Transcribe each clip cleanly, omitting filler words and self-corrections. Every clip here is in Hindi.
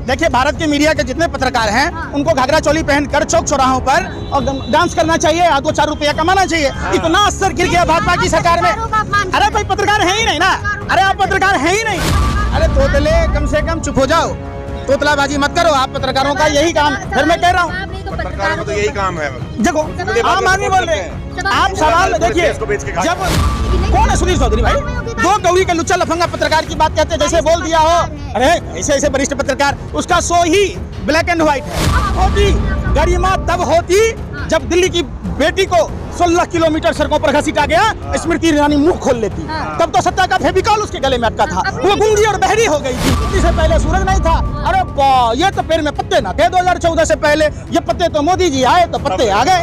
देखिए, भारत के मीडिया के जितने पत्रकार हैं, उनको घाघरा चोली पहनकर चौक चौराहों पर और डांस करना चाहिए, 2-4 रुपया कमाना चाहिए। इतना असर गिर गया भाजपा की सरकार में। अरे भाई, पत्रकार है ही नहीं ना। अरे आप पत्रकार है ही नहीं। अरे तोतले, कम से कम चुप हो जाओ, तोतलाबाजी मत करो। आप पत्रकारों का यही काम, फिर मैं कह रहा हूँ पत्रकारों का तो यही काम है। देखो, आम आदमी बोल रहे हैं, आप सवाल देखिए, जब कौन है सुधीर चौधरी भाई, 2 गौरी के लुच्चा लफंगा पत्रकार की बात कहते हैं, जैसे बोल दिया हो। अरे ऐसे ऐसे वरिष्ठ पत्रकार, उसका show he black and white है। होती गरिमा तब होती जब दिल्ली की बेटी को 16 किलोमीटर सड़कों पर घसीटा गया, स्मृति ईरानी मुंह खोल लेती। तब तो सत्ता का फेविकॉल उसके गले में अटका था, वो गूंगी और बहरी हो गई थी। इससे पहले सूरज नहीं था। अरे ये तो पेड़ में पत्ते ना थे 2014 से पहले। ये पत्ते तो मोदी जी आए तो पत्ते आ गए।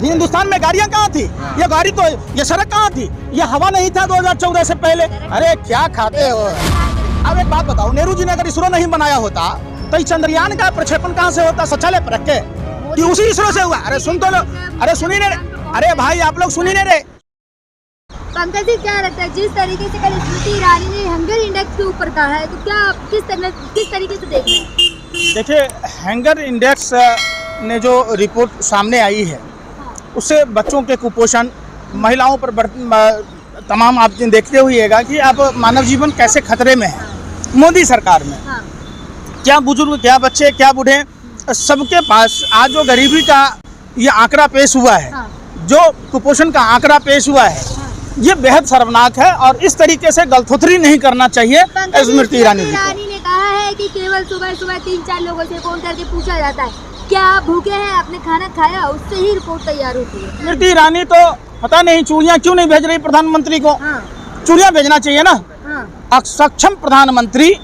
हिंदुस्तान में गाड़ियां कहाँ थी? ये गाड़ी तो, ये सड़क कहाँ थी? ये हवा नहीं था 2014 से पहले। अरे क्या खाते हो? अब एक बात बताओ, नेहरू जी ने अगर इसरो नहीं बनाया होता तो इस चंद्रयान का प्रक्षेपण कहाँ से होता? शौचालय पर रख के कि उसी इसरो से हुआ? अरे सुन तो लो, अरे सुनी नहीं। अरे भाई, आप लोग सुनी नहीं रहे। पंकज जी, क्या लगता है जिस तरीके से कल स्मृति ईरानी ने हंगर इंडेक्स के ऊपर कहा है, तो क्या आप किस तरीके से देख रहे हैं? देखिए, हंगर इंडेक्स ने जो रिपोर्ट सामने आई है, उससे बच्चों के कुपोषण, महिलाओं पर तमाम आप देखते हुएगा कि आप मानव जीवन कैसे खतरे में है मोदी सरकार में। क्या बुजुर्ग, क्या बच्चे, क्या बूढ़े, सबके पास आज जो गरीबी का ये आंकड़ा पेश हुआ है, जो कुपोषण का आंकड़ा पेश हुआ है, ये बेहद शर्मनाक है। और इस तरीके से गलथोथरी नहीं करना चाहिए स्मृति ईरानी जी को। ने कहा है कि केवल सुबह सुबह 3-4 लोगों से फोन करके पूछा जाता है क्या आप भूखे हैं, आपने खाना खाया, उससे ही रिपोर्ट तैयार होती है। स्मृति ईरानी तो पता नहीं चूड़ियाँ क्यों नहीं भेज रही प्रधानमंत्री को। चूड़ियाँ भेजना चाहिए ना। अक्षम प्रधानमंत्री,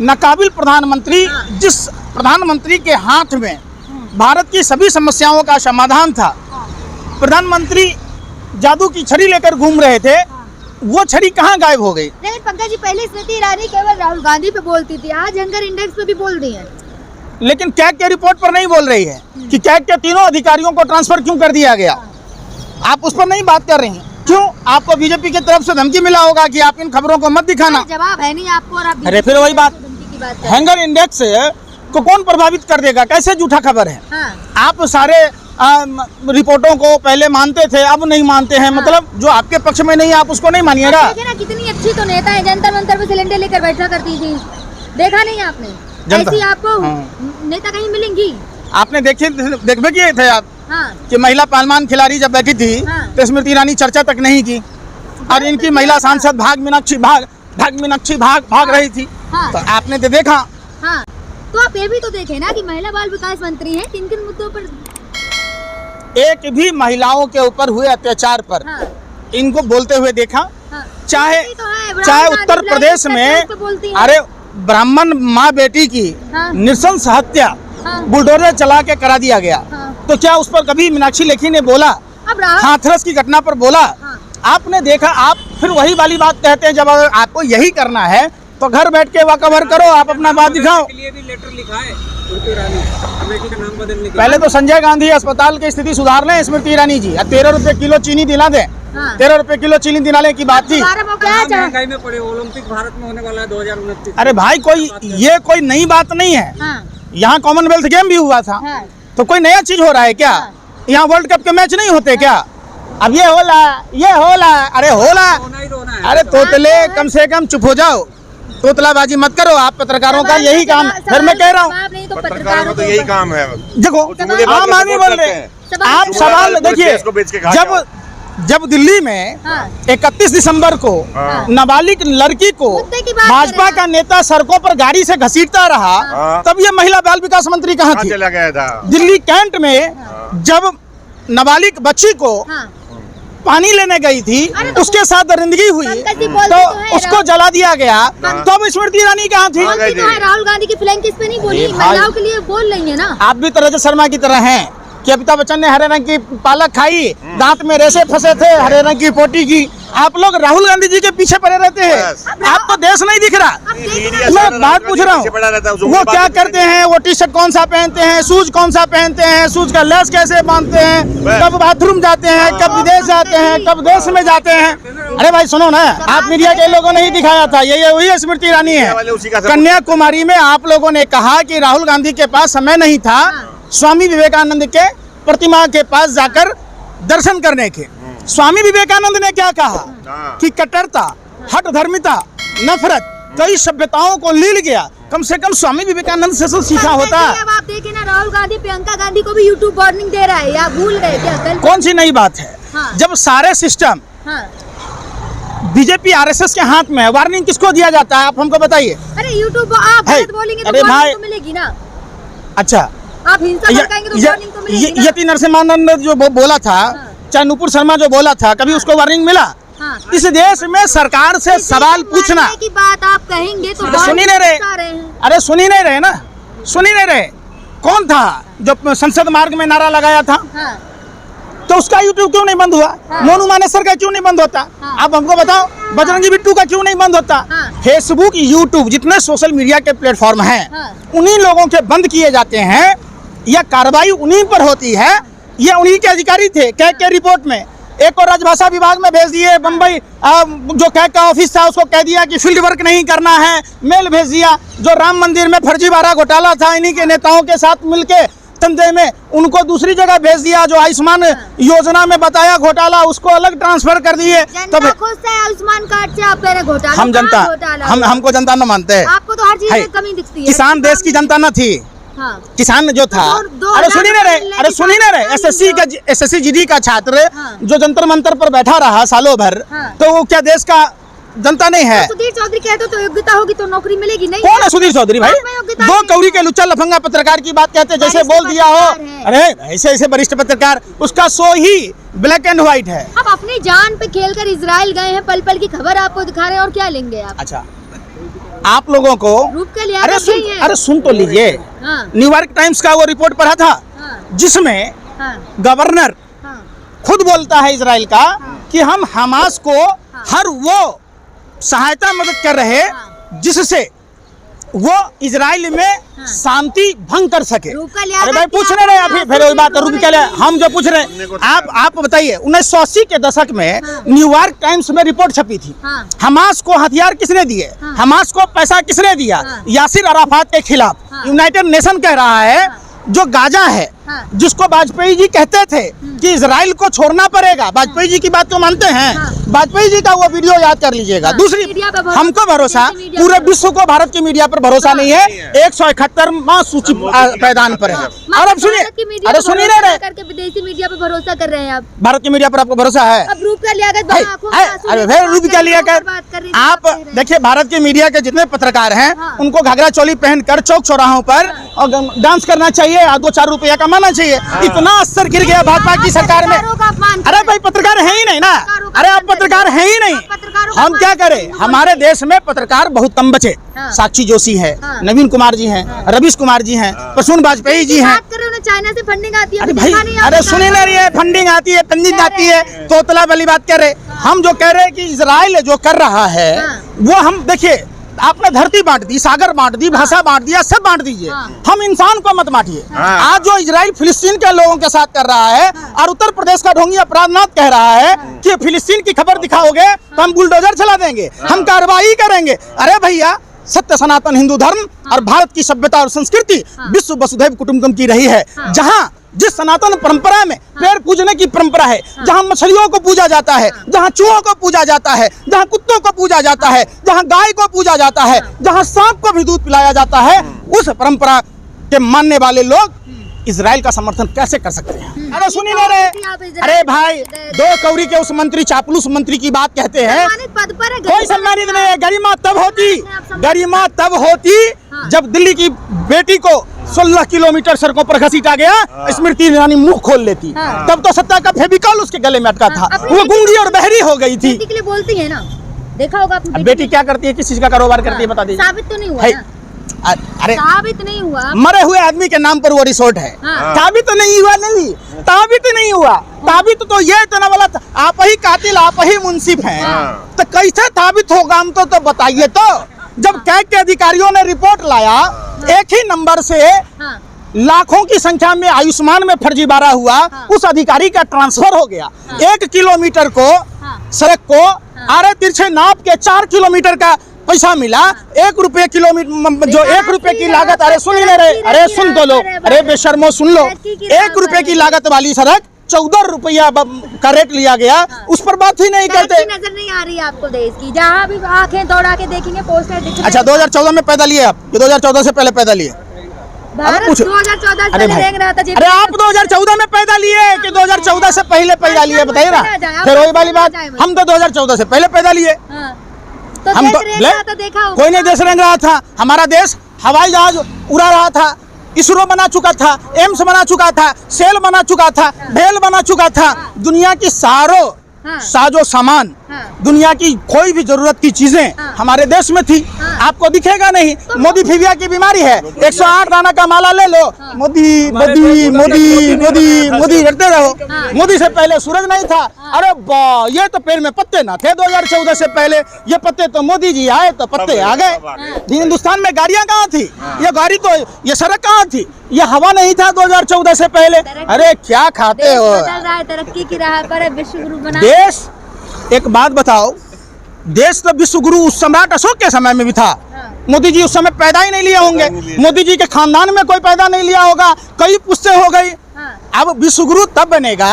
नाकाबिल प्रधानमंत्री, जिस प्रधानमंत्री के हाथ में भारत की सभी समस्याओं का समाधान था, प्रधानमंत्री जादू की छड़ी लेकर घूम रहे थे, वो छड़ी कहाँ गायब हो गई? लेकिन पंकज जी, पहले स्मृति ईरानी केवल राहुल गांधी पे बोलती थी, आज हंगर इंडेक्स पे भी बोल रही है। लेकिन कैग के रिपोर्ट पर नहीं बोल रही है कि कैग के 3 अधिकारियों को ट्रांसफर क्यों कर दिया गया। आप उस पर नहीं बात कर रही हैं। क्यों? आपको बीजेपी की तरफ से धमकी मिला होगा कि आप इन खबरों को मत दिखाना। जवाब है नहीं आपको। और आप अरे फिर वही बात, हंगर इंडेक्स को कौन प्रभावित कर देगा? कैसे झूठा खबर है? आप सारे रिपोर्टों को पहले मानते थे, अब नहीं मानते हैं। मतलब जो आपके पक्ष में नहीं, आप उसको नहीं मानिएगा। देखिए ना, कितनी अच्छी तो नेता है, जंतर मंतर पे सिलेंडर लेकर बैठा करती थी, देखा नहीं आपने? ऐसी आपको नेता कहीं मिलेंगी? आपने देखबे किए थे आप कि महिला पहलवान खिलाड़ी जब बैठी थी तो स्मृति ईरानी चर्चा तक नहीं की, और इनकी महिला सांसद भाग मीनाक्षी भाग रही थी। तो आपने तो देखा। तो आप ये भी तो देखे ना कि महिला बाल विकास मंत्री हैं, किन किन मुद्दों पर? एक भी महिलाओं के ऊपर हुए अत्याचार पर इनको बोलते हुए देखा? चाहे उत्तर प्रदेश में, अरे ब्राह्मण माँ बेटी की नृशंस हत्या बुलडोजर चला के करा दिया गया, तो क्या उस पर कभी मीनाक्षी लेखी ने बोला? हाथरस की घटना पर बोला? आपने देखा? आप फिर वही वाली बात कहते हैं, जब आपको यही करना है तो घर बैठ के वकवर करो, आप अपना बात दिखाओ। लिए भी लेटर लिखा है स्मृति ईरानी, अमेठी का नाम बदलने के। पहले तो संजय गांधी अस्पताल की स्थिति सुधार लें स्मृति ईरानी जी, 13 रुपए किलो चीनी दिला दें। 13 रुपए किलो चीनी दिलाने की बात थी। महंगाई में पड़े, ओलंपिक भारत में होने वाला है 2029। अरे भाई, ये कोई नई बात नहीं है। यहाँ कॉमनवेल्थ गेम भी हुआ था, तो कोई नया चीज हो रहा है क्या? यहाँ वर्ल्ड कप के मैच नहीं होते क्या? अब ये होला, अरे होला। अरे तोतले, कम से कम चुप हो जाओ, तोतलाबाजी मत करो। आप पत्रकारों का यही काम, फिर मैं कह रहा हूँ पत्रकारों का तो यही काम है। देखो, आम आदमी बोल रहे हैं, आप सवाल देखिए, जब दिल्ली में 31 दिसंबर को नाबालिग लड़की को भाजपा का नेता सड़कों पर गाड़ी से घसीटता रहा, तब ये महिला बाल विकास मंत्री कहाँ थी? चला गया था। दिल्ली कैंट में जब नाबालिग बच्ची को पानी लेने गई थी, उसके साथ दरिंदगी हुई तो उसको जला दिया गया, तो अब स्मृति ईरानी कहाँ थी? राहुल गांधी की फ्लैंक किस पे नहीं बोली, महिलाओं के लिए बोल रही है ना। आप भी तो रजत शर्मा की तरह हैं, कि अमिताभ बच्चन ने हरे रंग की पालक खाई, दांत में रेशे फंसे थे, हरे रंग की पोटी की। आप लोग राहुल गांधी जी के पीछे पड़े रहते हैं, आपको देश नहीं दिख रहा। मैं बात पूछ रहा हूँ, वो क्या करते हैं, वो टी शर्ट कौन सा पहनते हैं, शूज कौन सा पहनते हैं, शूज का लेस कैसे बांधते हैं, कब बाथरूम जाते हैं, कब विदेश जाते हैं, कब देश में जाते हैं। अरे भाई सुनो ना, आप मीडिया के लोगों ने ही दिखाया था, ये वही स्मृति ईरानी है। कन्याकुमारी में आप लोगों ने कहा कि राहुल गांधी के पास समय नहीं था स्वामी विवेकानंद के प्रतिमा के पास जाकर दर्शन करने के। स्वामी विवेकानंद ने क्या कहा कि कट्टरता, हठ धर्मिता, नफरत कई सभ्यताओं को लील गया। कम से कम स्वामी विवेकानंद से तो सीखा होता। अब आप देखें ना, राहुल गांधी प्रियंका गांधी को भी यूट्यूब वार्निंग दे रहा है, या भूल गए क्या? कल कौन सी नई बात है? जब सारे सिस्टम बीजेपी आरएसएस के हाथ में है, वार्निंग किसको दिया जाता है? आप हमको बताइए। अरे यूट्यूब आप गलत बोलेंगे तो वार्निंग तो मिलेगी ना। अच्छा, आप हिंसा भड़काएंगे तो वार्निंग तो मिलेगी ना। यति नरसिम्हानंद जो बोला था, चाहे नुपुर शर्मा जो बोला था, कभी उसको वार्निंग मिला? इस देश में सरकार से सवाल पूछना की बात आप कहेंगे तो सुन ही नहीं रहे। अरे सुन ही नहीं रहे ना, सुन ही नहीं रहे। कौन था जो संसद मार्ग में नारा लगाया था? तो उसका यूट्यूब क्यों नहीं बंद हुआ? मोनू मानेसर का क्यों नहीं बंद होता? आप हमको बताओ। बजरंगी बिट्टू का क्यों नहीं बंद होता? फेसबुक, यूट्यूब, जितने सोशल मीडिया के प्लेटफॉर्म हैं, उन्हीं लोगों के बंद किए जाते हैं या कार्रवाई उन्हीं पर होती है। ये उन्हीं के अधिकारी थे। कैग के रिपोर्ट में एक को राजभाषा विभाग में भेज दिए, बम्बई जो कैग का ऑफिस था उसको कह दिया कि फील्ड वर्क नहीं करना है, मेल भेज दिया। जो राम मंदिर में फर्जीवाड़ा घोटाला था, इन्हीं के नेताओं के साथ मिलके तंदे में, उनको दूसरी जगह भेज दिया। जो आयुष्मान योजना में बताया घोटाला, उसको अलग ट्रांसफर कर दिए। तब खुद से आयुष्मान कार्ड से आप कह रहे घोटाला। हम जनता, हमको जनता न मानते हैं। आपको तो हर चीज में कमी दिखती है। किसान देश की जनता न थी। किसान जो था, अरे सुनी नहीं रहे, अरे सुनी नहीं रहे। एसएससी जीडी का छात्र जो जंतर मंतर पर बैठा रहा सालों भर, तो वो क्या देश का जनता नहीं है? सुधीर चौधरी कहते तो योग्यता होगी तो नौकरी मिलेगी नहीं। कौन है सुधीर चौधरी भाई? दो कौड़ी के लुच्चा लफंगा पत्रकार की बात कहते जैसे बोल दिया हो। अरे ऐसे ऐसे वरिष्ठ पत्रकार, उसका show he black and white है। अब अपनी जान पे खेलकर इजराइल गए हैं, पल पल की खबर आपको दिखा रहे हैं, और क्या लेंगे आप? अच्छा, आप लोगों को अरे सुन तो लीजिए। न्यूयॉर्क टाइम्स का वो रिपोर्ट पढ़ा था, जिसमें गवर्नर खुद बोलता है इजराइल का कि हम हमास को हर वो सहायता मदद कर रहे जिससे वो इजराइल में शांति भंग कर सके। अरे भाई पूछ रहे हैं फिर वही बात, रुक के लिए हम जो पूछ रहे हैं, आप बताइए। 1980 के दशक में न्यूयॉर्क टाइम्स में रिपोर्ट छपी थी, हमास को हथियार किसने दिए, हमास को पैसा किसने दिया? यासिर अराफात के खिलाफ। यूनाइटेड नेशन कह रहा है जो गाजा है, जिसको वाजपेयी जी कहते थे कि इजराइल को छोड़ना पड़ेगा। वाजपेयी जी की बात तो मानते हैं, वाजपेयी जी का वो वीडियो याद कर लीजिएगा। दूसरी, हमको भरोसा, पूरे विश्व को भारत की मीडिया पर भरोसा नहीं है। 171वां सूची पैदान पर है। और अब सुनिए, अरे सुनिए रहे, विदेशी मीडिया पर भरोसा कर रहे हैं आप? भारत की मीडिया पर आपको भरोसा है? अब रूप का लिया रूप क्या लिया कर? आप देखिए, भारत की मीडिया के जितने पत्रकार हैं, उनको घाघरा चोली पहनकर चौक चौराहों पर डांस करना चाहिए, 2-4 रुपया कमाना चाहिए। इतना असर गिर गया भाजपा की सरकार में। अरे भाई पत्रकार है ही नहीं ना, अरे आप पत्रकार है ही नहीं। हम क्या करें? हमारे देश में पत्रकार बहुत कम बचे। साक्षी जोशी है, नवीन कुमार जी हैं, रवीश कुमार जी हैं, प्रसून वाजपेयी जी हैं। चाइना से फंडिंग आती है। अरे भाई, अरे सुनी नहीं रही है, फंडिंग आती है, फंडिंग आती है, तोतला वाली बात कर रहे। हम जो कह रहे हैं कि इजराइल जो कर रहा है वो, हम देखिए, आपने धरती बांट दी, सागर बांट दी, भाषा बांट दिया, सब बांट दीजिए, हम इंसान को मत बांटिए। आज जो इजराइल फिलिस्तीन के लोगों के साथ कर रहा है, और उत्तर प्रदेश का ढोंगी अपराधनाथ कह रहा है कि फिलिस्तीन की खबर दिखाओगे तो हम बुलडोजर चला देंगे, हम कार्रवाई करेंगे। अरे भैया, सत्य सनातन हिंदू धर्म और भारत की सभ्यता और संस्कृति विश्व वसुधैव कुटुंबकम की रही है। जहाँ जिस सनातन परंपरा में पेड़ पूजने की परंपरा है, जहाँ मछलियों को पूजा जाता है, जहाँ चूहों को पूजा जाता है, जहाँ कुत्तों को पूजा जाता है, जहाँ गाय को पूजा जाता है, जहाँ सांप को भी दूध पिलाया जाता है, उस परंपरा के मानने वाले लोग इजराइल का समर्थन कैसे कर सकते हैं? अरे सुनिए ना रे, अरे भाई, 2 कौड़ी के उस मंत्री, चापलूस मंत्री की बात कहते हैं। कोई सम्मानित नहीं है। गरिमा तब होती जब दिल्ली की बेटी को 16 किलोमीटर सड़कों पर घसीटा गया, स्मृति ईरानी मुंह खोल लेती। तब तो सत्ता का फेविकॉल उसके गले में अटका था, वो गूंगी और बहरी हो गई थी। बेटी के लिए बोलती है ना, देखा होगा। बेटी क्या करती है, किस चीज का कारोबार करती है, बता दीजिए। साबित तो नहीं हुआ ना। अरे साबित नहीं हुआ। मरे हुए आदमी के नाम पर वो रिसोर्ट है। हाँ। साबित तो नहीं हुआ, नहीं साबित नहीं हुआ। साबित तो ये इतना वाला आप ही कातिल, आप ही मुंसिफ हैं। तो कैसे साबित होगा, हम तो बताइए। तो जब कैग के अधिकारियों ने रिपोर्ट लाया, एक ही नंबर से हाँ। लाखों की संख्या में आयुष्मान में फर्जीवाड़ा हुआ। हाँ। उस अधिकारी का ट्रांसफर हो गया। हाँ। 1 किलोमीटर को सड़क को आरे तिरछे नाप के 4 किलोमीटर का पैसा मिला। 1 रुपये किलोमीटर, जो 1 रुपये की लागत, अरे सुन ले रहे, अरे सुन तो लो, अरे बेशर्मो सुन लो, 1 रुपये की लागत वाली सड़क 14 रुपया का रेट लिया गया। उस पर बात ही नहीं करते। नजर नहीं आ रही है आपको देश की, जहाँ भी आंखें दौड़ा के देखेंगे पोस्टर दिख रहे हैं। अच्छा 2014 में पैदा लिए आप, ये 2014 से पहले पैदा लिए? भारत 2014 से देख रहा था। अरे आप 2014 में पैदा लिए कि 2014 से पहले पैदा लिए, बताइए ना। फिर वही वाली बात, हम तो 2014 से पहले पैदा लिए। तो हम तो देखा होगा। कोई नहीं देश रेंग रहा था। हमारा देश हवाई जहाज उड़ा रहा था, इसरो बना चुका था, एम्स बना चुका था, सेल बना चुका था, भेल बना चुका था। दुनिया की सारों साजो सामान, दुनिया की कोई भी जरूरत की चीजें हमारे देश में थी। आपको दिखेगा नहीं। मोदी फीविया की बीमारी है, 108 दाना का माला ले लो, मोदी मोदी मोदी मोदी मोदी करते रहो। मोदी से पहले सूरज नहीं था। अरे वाह, ये तो पेड़ में पत्ते ना थे 2014 से पहले। ये पत्ते तो मोदी जी आए तो पत्ते आ गए। हिंदुस्तान में गाड़ियां कहाँ थी? ये गाड़ी तो, ये सड़क कहाँ थी? ये हवा नहीं था 2014 से पहले। अरे क्या खाते हो? तरक्की की राह पर विश्व गुरु बना देश। एक बात बताओ, देश तो विश्व गुरु सम्राट अशोक के समय में भी था। मोदी जी उस समय पैदा ही नहीं लिए होंगे। मोदी जी के खानदान में कोई पैदा नहीं लिया होगा, कई पुश्तें हो गई। अब विश्व गुरु तब बनेगा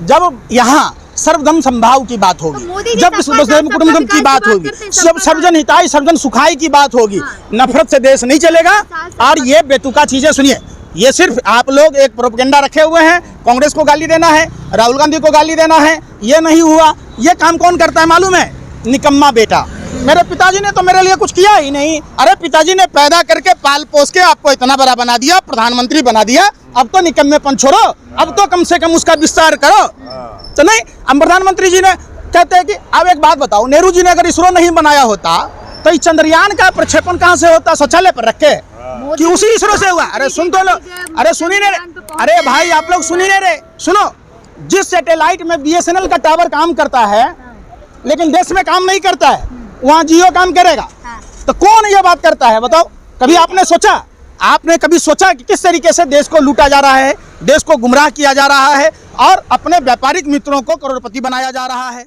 जब यहाँ सर्वधर्म संभाव की बात होगी, जब कुटुंबकम की बात होगी, जब सर्वजन हिताय सर्वजन सुखाय की बात होगी। नफरत से देश नहीं चलेगा। और ये बेतुका चीजें सुनिए, ये सिर्फ आप लोग एक प्रोपेगेंडा रखे हुए हैं। कांग्रेस को गाली देना है, राहुल गांधी को गाली देना है। ये नहीं हुआ। ये काम कौन करता है मालूम है? निकम्मा बेटा। मेरे पिताजी ने तो मेरे लिए कुछ किया ही नहीं। अरे पिताजी ने पैदा करके पाल पोस के आपको इतना बड़ा बना दिया, प्रधानमंत्री बना दिया। अब तो निकम्मेपन छोड़ो, अब तो कम से कम उसका विस्तार करो। तो नहीं, अब प्रधानमंत्री जी ने कहते हैं कि अब एक बात बताओ, नेहरू जी ने अगर इसरो नहीं बनाया होता तो इस चंद्रयान का प्रक्षेपण कहाँ से होता? शौचालय पर रख के कि उसी इसरो से हुआ? अरे सुन तो लो, अरे सुनी नहीं रे, अरे भाई आप लोग सुनी नहीं रे, सुनो। जिस सैटेलाइट में BSNL का टावर काम करता है लेकिन देश में काम नहीं करता है, वहाँ जियो काम करेगा। तो कौन ये बात करता है बताओ? कभी आपने सोचा? आपने कभी सोचा कि किस तरीके से देश को लूटा जा रहा है, देश को गुमराह किया जा रहा है और अपने व्यापारिक मित्रों को करोड़पति बनाया जा रहा है?